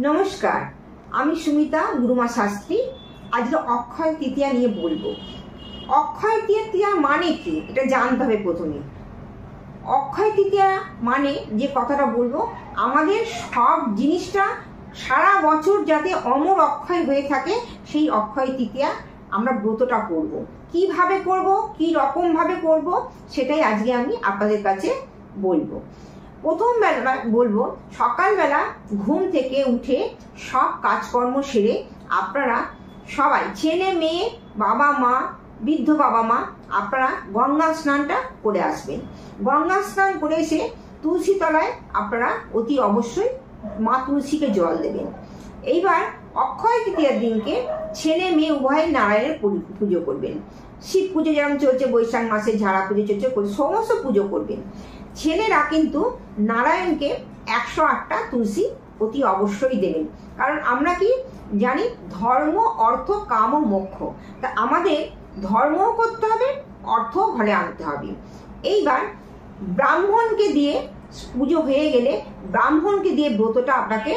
নমস্কার, আমি সুমিতা গুরুমা শাস্ত্রী। আজকে অক্ষয় তৃতীয়া নিয়ে বলবো। অক্ষয় তৃতীয়া মানে কি এটা জানতে হবে প্রথমে। অক্ষয় তৃতীয়া মানে যে কথাটা বলবো, আমাদের সব জিনিসটা সারা বছর যাতে অমর অক্ষয় হয়ে থাকে, সেই অক্ষয় তৃতীয়া আমরা ব্রতটা করব। কিভাবে করব, কি রকম ভাবে করব, সেটাই আজকে আমি আপনাদের কাছে বলবো। প্রথম বেলা বলবো, সকালবেলা ঘুম থেকে উঠে সব কাজকর্ম সেরে আপনারা সবাই, ছেলে মেয়ে, বাবা মা, বৃদ্ধ বাবা মা, আপনারা গঙ্গা স্নানটা করে আসবেন। গঙ্গা স্নান করে এসে তুলসী তলায় আপনারা অতি অবশ্যই মা তুলসীকে জল দেবেন। এইবার অক্ষয় তৃতীয়ার দিনকে ছেলে মেয়ে উভয় নারায়ণের পুজো করবেন। শিব পুজো যেমন চলছে, বৈশাখ মাসে ঝাড়া পুজো চলছে, সমস্ত পুজো করবেন। ছেলেরা কিন্তু নারায়ণকে 108টা তুলসী অতি অবশ্যই দেবেন। কারণ আমরা কি জানি, ধর্ম অর্থ কাম ও মোক্ষ। তা আমাদের ধর্মও করতে হবে, অর্থ ঘরে আনতে হবে। এইবার ব্রাহ্মণকে দিয়ে পুজো হয়ে গেলে ব্রাহ্মণকে দিয়ে ব্রতটা আপনাকে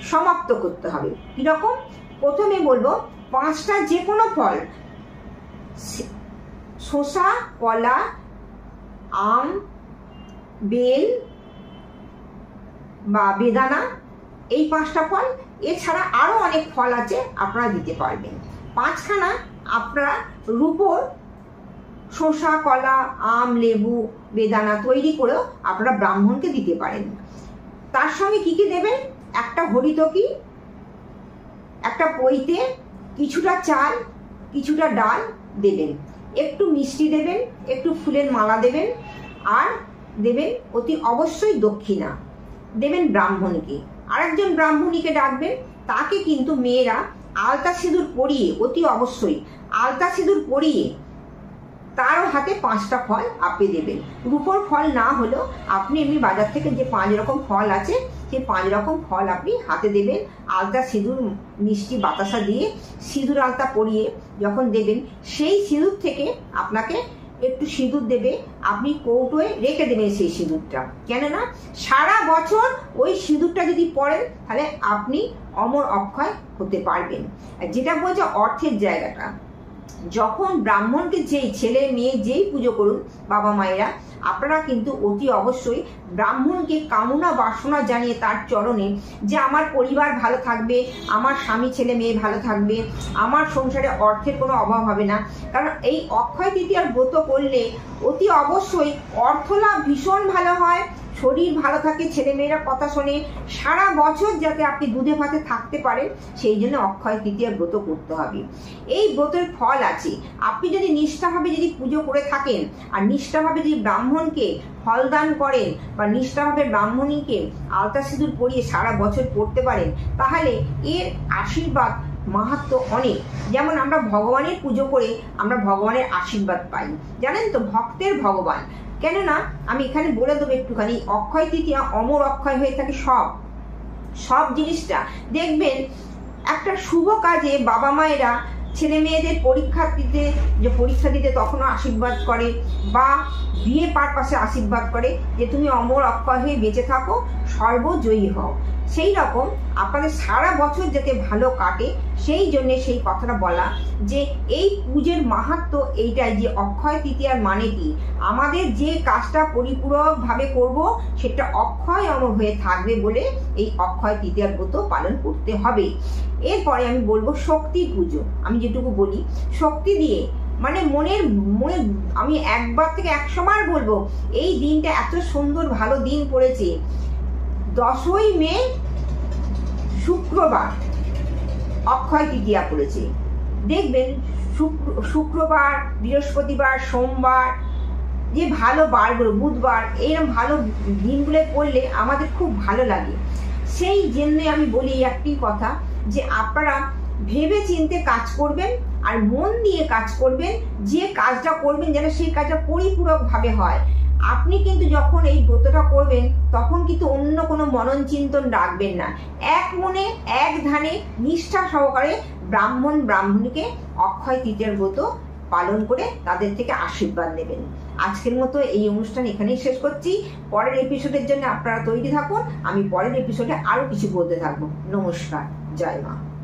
সমাপ্ত করতে হবে। কিরকম? প্রথমে বলবো, 5টা যে কোনো ফল, শসা, কলা, আম, বেল বা বেদানা, এই 5টা ফল, এছাড়া আরো অনেক ফল আছে আপনারা দিতে পারবেন। 5খানা আপনারা রূপোর শসা, কলা, আম, লেবু, বেদানা তৈরি করেও আপনারা ব্রাহ্মণকে দিতে পারেন। তার সঙ্গে কি কি দেবেন? একটা হরিতকি, একটা পৈতে, কিছুটা চাল, কিছুটা ডাল দেবেন, একটু মিষ্টি দেবেন, একটু ফুলের মালা দেবেন, আর দেবেন অতি অবশ্যই দক্ষিণা দেবেন ব্রাহ্মণকে। আরেকজন ব্রাহ্মণীকে ডাকবেন, তাকে কিন্তু মেয়েরা আলতা সিঁদুর পরিয়ে, অতি অবশ্যই আলতা সিঁদুর পরিয়ে তারও হাতে 5টা ফল আপনি দেবেন। রূপোর ফল না হলেও আপনি এমনি বাজার থেকে যে 5 রকম ফল আছে, সেই 5 রকম ফল আপনি হাতে দেবেন। আলতা সিঁদুর, মিষ্টি বাতাসা দিয়ে সিঁদুর আলতা পরিয়ে যখন দেবেন, সেই সিঁদুর থেকে আপনাকে একটু সিঁদুর দেবে, আপনি কৌটোয় রেখে দেবেন সেই সিঁদুরটা। কেননা সারা বছর ওই সিঁদুরটা যদি পড়েন, তাহলে আপনি অমর অক্ষয় হতে পারবেন। যেটা বলছে অর্থের জায়গাটা, যখন ব্রাহ্মণকে যেই ছেলে মেয়ে যেই পুজো করুন বাবা মায়েরা, আপনারা কিন্তু অতি অবশ্যই ব্রাহ্মণকে কামনা বাসনা জানিয়ে তার চরণে, যে আমার পরিবার ভালো থাকবে, আমার স্বামী ছেলে মেয়ে ভালো থাকবে, আমার সংসারে অর্থের কোনো অভাব হবে না। কারণ এই অক্ষয় তৃতীয়ার ব্রত করলে অতি অবশ্যই অর্থ লাভ ভীষণ ভালো হয়, শরীর ভালো থাকে, ছেলে মেয়েরা কথা শোনে, সারা বছর যাতে আপনি দুধে ভাতে থাকতে পারেন, সেই জন্য অক্ষয় তৃতীয়া ব্রত করতে হবে। এই ব্রতের ফল আছে। আপনি যদি নিষ্ঠাভাবে যদি পুজো করে থাকেন, আর নিষ্ঠাভাবে যদি ব্রাহ্মণকে ফলদান করেন, বা নিষ্ঠাভাবে ব্রাহ্মণীকে আলতা সিঁদুর পরিয়ে সারা বছর পড়তে পারেন, তাহলে এর আশীর্বাদ মাহাত্ম্য অনেক। যেমন আমরা ভগবানের পুজো করে আমরা ভগবানের আশীর্বাদ পাই, জানেন তো, ভক্তের ভগবান। কেননা আমি এখানে বলে দেবো একটুখানি, অক্ষয় তৃতীয়া অমর অক্ষয় হয়ে থাকে সব জিনিসটা। দেখবেন একটা শুভ কাজে বাবা মায়েরা ছেলে মেয়েদের পরীক্ষা দিতে তখনও আশীর্বাদ করে, বা বিয়ে পারপাসে আশীর্বাদ করে যে তুমি অমর অক্ষয় হয়ে বেঁচে থাকো, সর্বজয়ী হও। সেই রকম আপনাদের সারা বছর যাতে ভালো কাটে, সেই জন্য সেই কথাটা বলা, যে এই পুজোর মাহাত্ম্য এইটাই, যে অক্ষয় তৃতীয়ার মানে কি, আমাদের যে কাজটা পরিপূরকভাবে করব সেটা অক্ষয় অমর হয়ে থাকবে বলে এই অক্ষয় তৃতীয়ার ব্রত পালন করতে হবে। এরপরে আমি বলবো শক্তি পুজো। আমি যেটুকু বলি, শক্তি দিয়ে মানে মনে আমি 1বার থেকে 100 বার বলবো, এই দিনটা এত সুন্দর ভালো দিন পড়েছে। 10ই মে শুক্রবার অক্ষয় তৃতীয়া পড়েছে। দেখবেন শুক্রবার, বৃহস্পতিবার, সোমবার, যে ভালো বারগুলো, বুধবার, এইরকম ভালো দিনগুলো পড়লে আমাদের খুব ভালো লাগে। সেই জন্য আমি বলি একটি কথা, যে আপনারা ভেবে চিন্তে কাজ করবেন, আর মন দিয়ে কাজ করবেন। যে কাজটা করবেন যেন সেই কাজটা পরিপূরকভাবে হয়। আপনি কিন্তু যখন এই ব্রতটা করবেন, তখন কিন্তু অন্য কোনো মনন চিন্তন রাখবেন না। এক মনে এক ধ্যানে নিষ্ঠা সহকারে ব্রাহ্মণীকে অক্ষয় তৃতীয়ার ব্রত পালন করে তাদের থেকে আশীর্বাদ নেবেন। আজকের মতো এই অনুষ্ঠান এখানেই শেষ করছি। পরের এপিসোডের জন্য আপনারা তৈরি থাকুন। আমি পরের এপিসোডে আরো কিছু বলতে থাকবো। নমস্কার, জয় মা।